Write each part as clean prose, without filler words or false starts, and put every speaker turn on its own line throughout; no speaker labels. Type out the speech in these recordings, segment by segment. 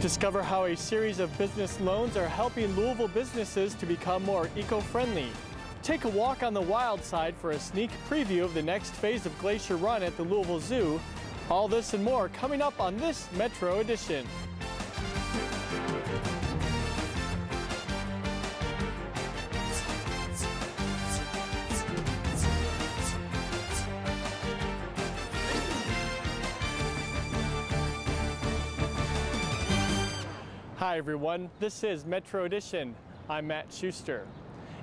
Discover how a series of business loans are helping Louisville businesses to become more eco-friendly. Take a walk on the wild side for a sneak preview of the next phase of Glacier Run at the Louisville Zoo. All this and more coming up on this Metro Edition. Hi everyone, this is Metro Edition. I'm Matt Schuster.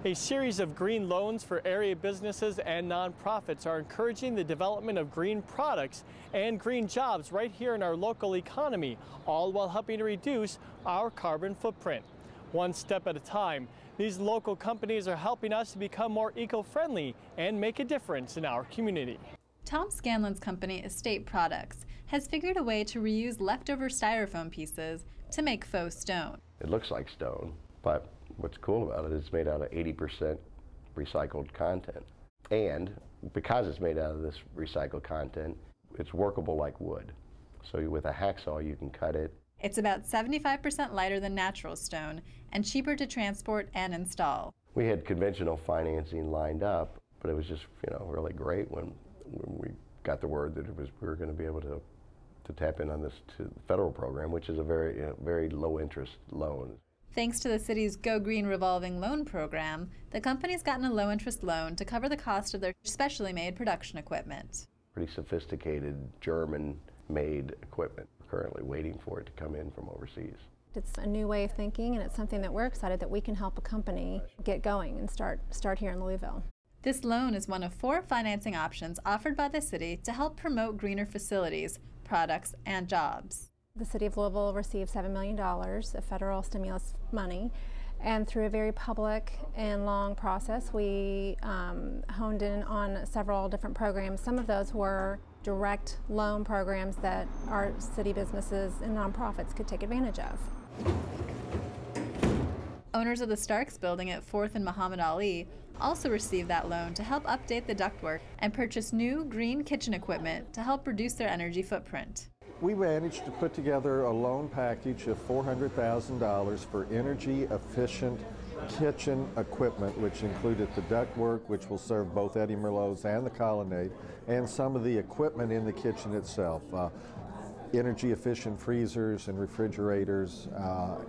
A series of green loans for area businesses and nonprofits are encouraging the development of green products and green jobs right here in our local economy, all while helping to reduce our carbon footprint. One step at a time, these local companies are helping us to become more eco-friendly and make a difference in our community.
Tom Scanlon's company, Estate Products, has figured a way to reuse leftover styrofoam pieces to make faux stone.
It looks like stone, but what's cool about it is it's made out of 80% recycled content. And because it's made out of this recycled content, it's workable like wood. So with a hacksaw, you can cut it.
It's about 75% lighter than natural stone and cheaper to transport and install.
We had conventional financing lined up, but it was just, really great when we got the word that we were going to be able to tap in on this federal program, which is a very low interest loan.
Thanks to the city's Go Green revolving loan program, the company's gotten a low interest loan to cover the cost of their specially made production equipment.
Pretty sophisticated German-made equipment. We're currently waiting for it to come in from overseas.
It's a new way of thinking, and it's something that we're excited that we can help a company get going and start here in Louisville.
This loan is one of 4 financing options offered by the city to help promote greener facilities, products, and jobs.
The City of Louisville received $7 million of federal stimulus money, and through a very public and long process, we honed in on several different programs. Some of those were direct loan programs that our city businesses and nonprofits could take advantage of.
Owners of the Starks building at 4th and Muhammad Ali also received that loan to help update the ductwork and purchase new green kitchen equipment to help reduce their energy footprint.
We managed to put together a loan package of $400,000 for energy-efficient kitchen equipment, which included the ductwork, which will serve both Eddie Merlot's and the Colonnade, and some of the equipment in the kitchen itself. Energy-efficient freezers and refrigerators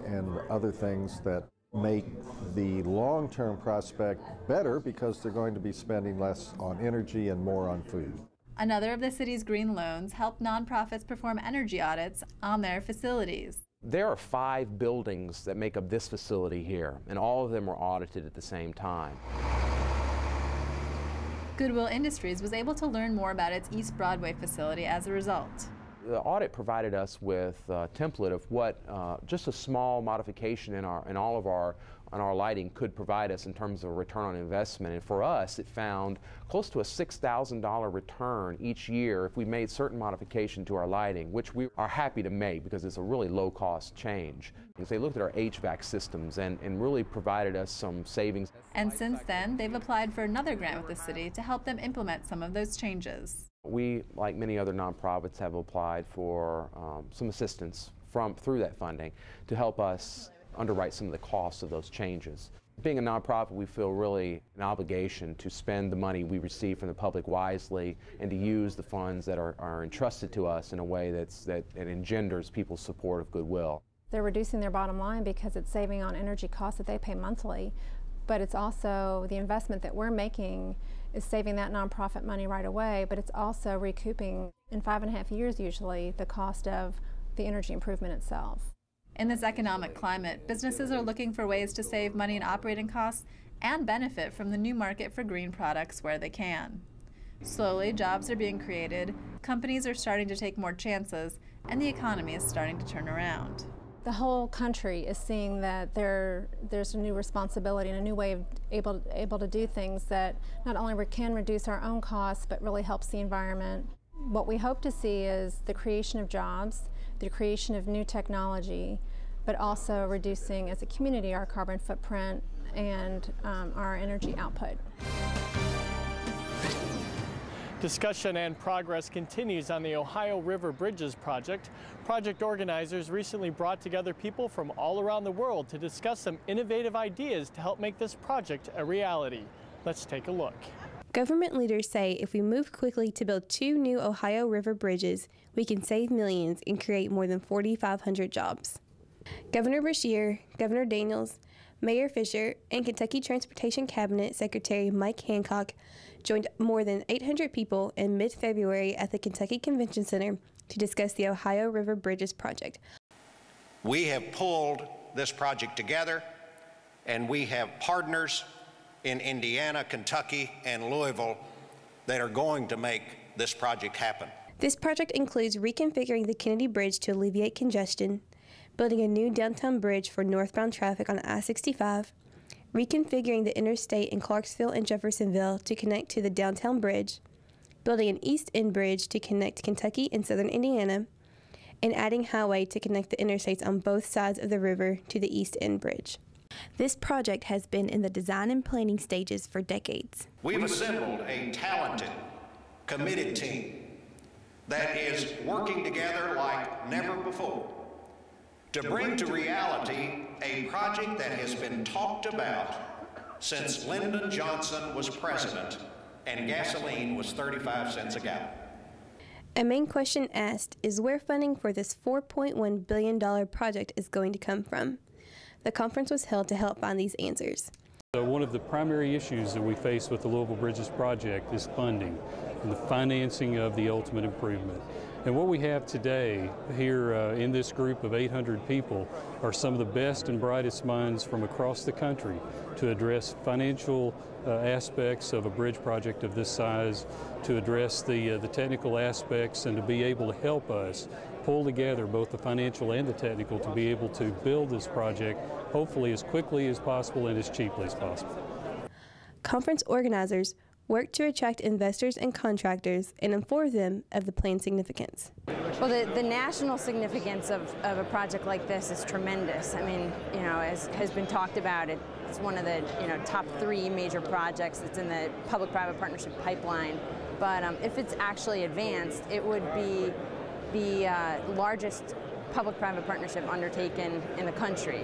and other things that make the long-term prospect better because they're going to be spending less on energy and more on food.
Another of the city's green loans helped nonprofits perform energy audits on their facilities.
There are 5 buildings that make up this facility here, and all of them were audited at the same time.
Goodwill Industries was able to learn more about its East Broadway facility as a result.
The audit provided us with a template of what just a small modification in all of our lighting could provide us in terms of a return on investment. And for us, it found close to a $6,000 return each year if we made certain modification to our lighting, which we are happy to make because it's a really low-cost change. Because they looked at our HVAC systems and really provided us some savings.
And since then, they've applied for another grant with the city to help them implement some of those changes.
We, like many other nonprofits, have applied for some assistance through that funding to help us underwrite some of the costs of those changes. Being a nonprofit, we feel really an obligation to spend the money we receive from the public wisely and to use the funds that are entrusted to us in a way that engenders people's support of goodwill.
They're reducing their bottom line because it's saving on energy costs that they pay monthly, but it's also the investment that we're making is saving that nonprofit money right away, but it's also recouping in 5.5 years usually the cost of the energy improvement itself.
In this economic climate, businesses are looking for ways to save money in operating costs and benefit from the new market for green products where they can. Slowly, jobs are being created, companies are starting to take more chances, and the economy is starting to turn around.
The whole country is seeing that there's a new responsibility and a new way of able to do things that not only can reduce our own costs, but really helps the environment. What we hope to see is the creation of jobs, the creation of new technology, but also reducing as a community our carbon footprint and our energy output.
Discussion and progress continues on the Ohio River Bridges project. Project organizers recently brought together people from all around the world to discuss some innovative ideas to help make this project a reality. Let's take a look.
Government leaders say if we move quickly to build 2 new Ohio River bridges, we can save millions and create more than 4,500 jobs. Governor Beshear, Governor Daniels, Mayor Fisher, and Kentucky Transportation Cabinet Secretary Mike Hancock joined more than 800 people in mid-February at the Kentucky Convention Center to discuss the Ohio River Bridges project.
We have pulled this project together, and we have partners in Indiana, Kentucky, and Louisville that are going to make this project happen.
This project includes reconfiguring the Kennedy Bridge to alleviate congestion, building a new downtown bridge for northbound traffic on I-65, reconfiguring the interstate in Clarksville and Jeffersonville to connect to the downtown bridge, building an East End bridge to connect Kentucky and southern Indiana, and adding highway to connect the interstates on both sides of the river to the East End bridge. This project has been in the design and planning stages for decades.
We've assembled a talented, committed team that is working together like never before to bring to reality a project that has been talked about since Lyndon Johnson was president and gasoline was 35 cents a gallon.
A main question asked is where funding for this $4.1 billion project is going to come from. The conference was held to help find these answers.
One of the primary issues that we face with the Louisville Bridges project is funding and the financing of the ultimate improvement. And what we have today here in this group of 800 people are some of the best and brightest minds from across the country to address financial aspects of a bridge project of this size, to address the technical aspects, and to be able to help us pull together both the financial and the technical to be able to build this project hopefully as quickly as possible and as cheaply as possible.
Conference organizers work to attract investors and contractors and inform them of the plan's significance.
Well, the national significance of a project like this is tremendous. I mean, you know, as has been talked about, it's one of the top 3 major projects that's in the public-private partnership pipeline. But if it's actually advanced, it would be the largest public-private partnership undertaken in the country.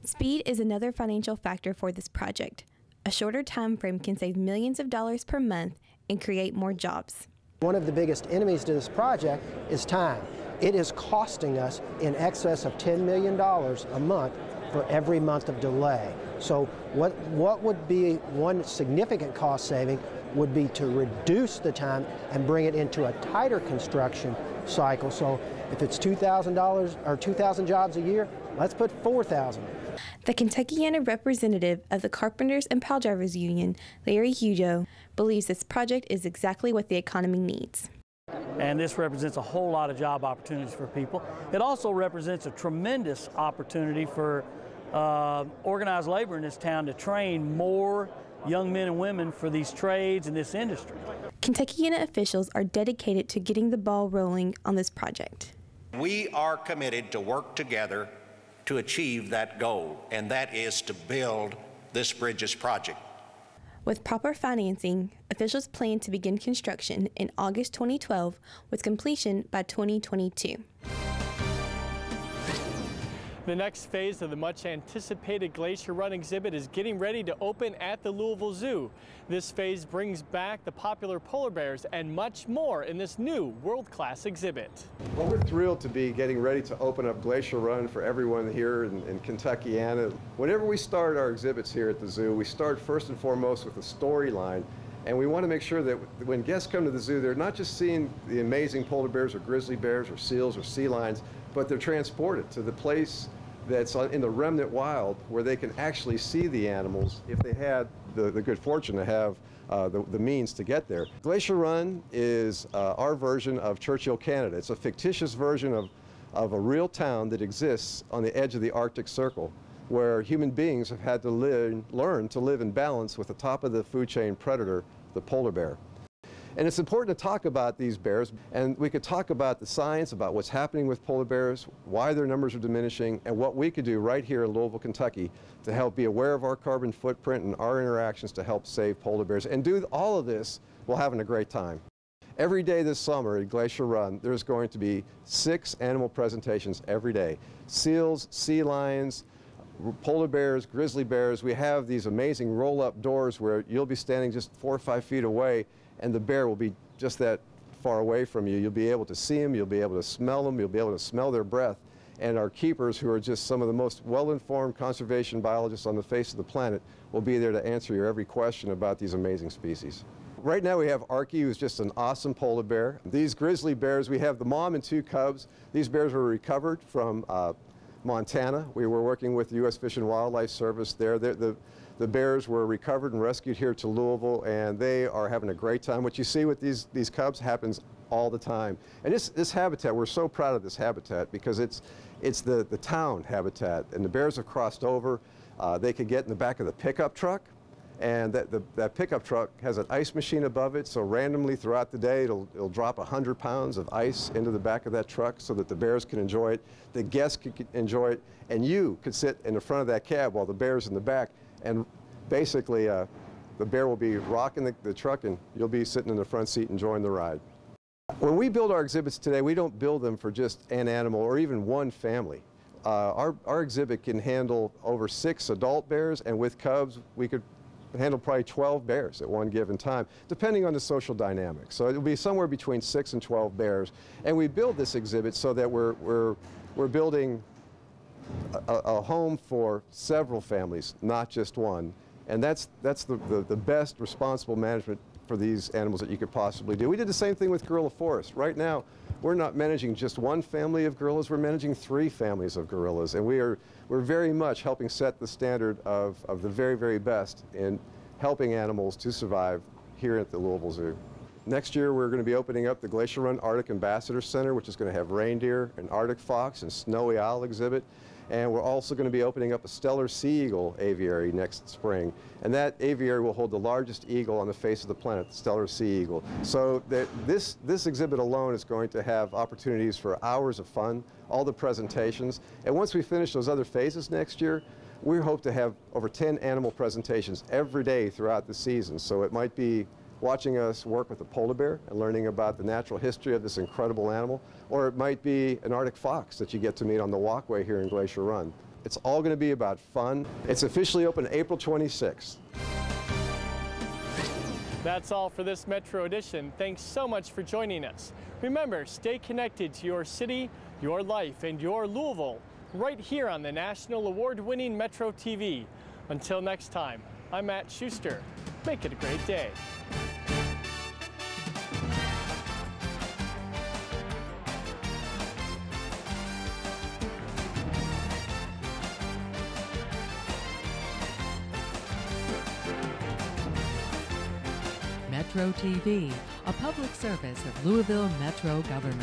Speed is another financial factor for this project. A shorter time frame can save millions of dollars per month and create more jobs.
One of the biggest enemies to this project is time. It is costing us in excess of $10 million a month for every month of delay. So what would be one significant cost saving would be to reduce the time and bring it into a tighter construction cycle. So if it's $2,000 or 2,000 jobs a year, let's put 4,000.
The Kentuckiana representative of the Carpenters and Pile Drivers Union, Larry Hugo, believes this project is exactly what the economy needs.
And this represents a whole lot of job opportunities for people. It also represents a tremendous opportunity for organized labor in this town to train more young men and women for these trades and this industry.
Kentuckiana officials are dedicated to getting the ball rolling on this project.
We are committed to work together to achieve that goal, and that is to build this bridges project.
With proper financing, officials plan to begin construction in August 2012 with completion by 2022.
The next phase of the much anticipated Glacier Run exhibit is getting ready to open at the Louisville Zoo. This phase brings back the popular polar bears and much more in this new world-class exhibit.
Well, we're thrilled to be getting ready to open up Glacier Run for everyone here in Kentuckiana. Whenever we start our exhibits here at the zoo, we start first and foremost with a storyline. And we want to make sure that when guests come to the zoo, they're not just seeing the amazing polar bears or grizzly bears or seals or sea lions, but they're transported to the place that's in the remnant wild where they can actually see the animals if they had the good fortune to have the means to get there. Glacier Run is our version of Churchill, Canada. It's a fictitious version of a real town that exists on the edge of the Arctic Circle, where human beings have had to learn to live in balance with the top of the food chain predator, the polar bear. And it's important to talk about these bears, and we could talk about the science, about what's happening with polar bears, why their numbers are diminishing, and what we could do right here in Louisville, Kentucky to help be aware of our carbon footprint and our interactions to help save polar bears. And do all of this while having a great time. Every day this summer at Glacier Run, there's going to be 6 animal presentations every day. Seals, sea lions, polar bears, grizzly bears. We have these amazing roll-up doors where you'll be standing just 4 or 5 feet away and the bear will be just that far away from you. You'll be able to see them, you'll be able to smell them, you'll be able to smell their breath. And our keepers, who are just some of the most well-informed conservation biologists on the face of the planet, will be there to answer your every question about these amazing species. Right now we have Arky, who's just an awesome polar bear. These grizzly bears, we have the mom and 2 cubs. These bears were recovered from Montana. We were working with the U.S. Fish and Wildlife Service there. The bears were recovered and rescued here to Louisville, and they are having a great time. What you see with these cubs happens all the time. And this habitat, we're so proud of this habitat because it's the town habitat, and the bears have crossed over. They could get in the back of the pickup truck, and that pickup truck has an ice machine above it, so randomly throughout the day it'll drop 100 pounds of ice into the back of that truck so that the bears can enjoy it, the guests could enjoy it, and you could sit in the front of that cab while the bear's in the back, and basically the bear will be rocking the truck and you'll be sitting in the front seat enjoying the ride. When we build our exhibits today, we don't build them for just an animal or even one family. Our exhibit can handle over 6 adult bears, and with cubs we could handle probably 12 bears at one given time, depending on the social dynamics. So it'll be somewhere between 6 and 12 bears. And we build this exhibit so that we're building a home for several families, not just one. And that's the best responsible management for these animals that you could possibly do. We did the same thing with gorilla forest. Right now, we're not managing just one family of gorillas, we're managing 3 families of gorillas. And we're very much helping set the standard of the very, very best in helping animals to survive here at the Louisville Zoo. Next year, we're going to be opening up the Glacier Run Arctic Ambassador Center, which is going to have reindeer, an Arctic fox, and snowy owl exhibit. And we're also going to be opening up a stellar sea eagle aviary next spring. And that aviary will hold the largest eagle on the face of the planet, the stellar sea eagle. So this exhibit alone is going to have opportunities for hours of fun, all the presentations. And once we finish those other phases next year, we hope to have over 10 animal presentations every day throughout the season. So it might be watching us work with a polar bear and learning about the natural history of this incredible animal, or it might be an Arctic fox that you get to meet on the walkway here in Glacier Run. It's all going to be about fun. It's officially open April 26th.
That's all for this Metro Edition. Thanks so much for joining us. Remember, stay connected to your city, your life, and your Louisville right here on the national award-winning Metro TV. Until next time, I'm Matt Schuster. Make it a great day.
Metro TV, a public service of Louisville Metro government.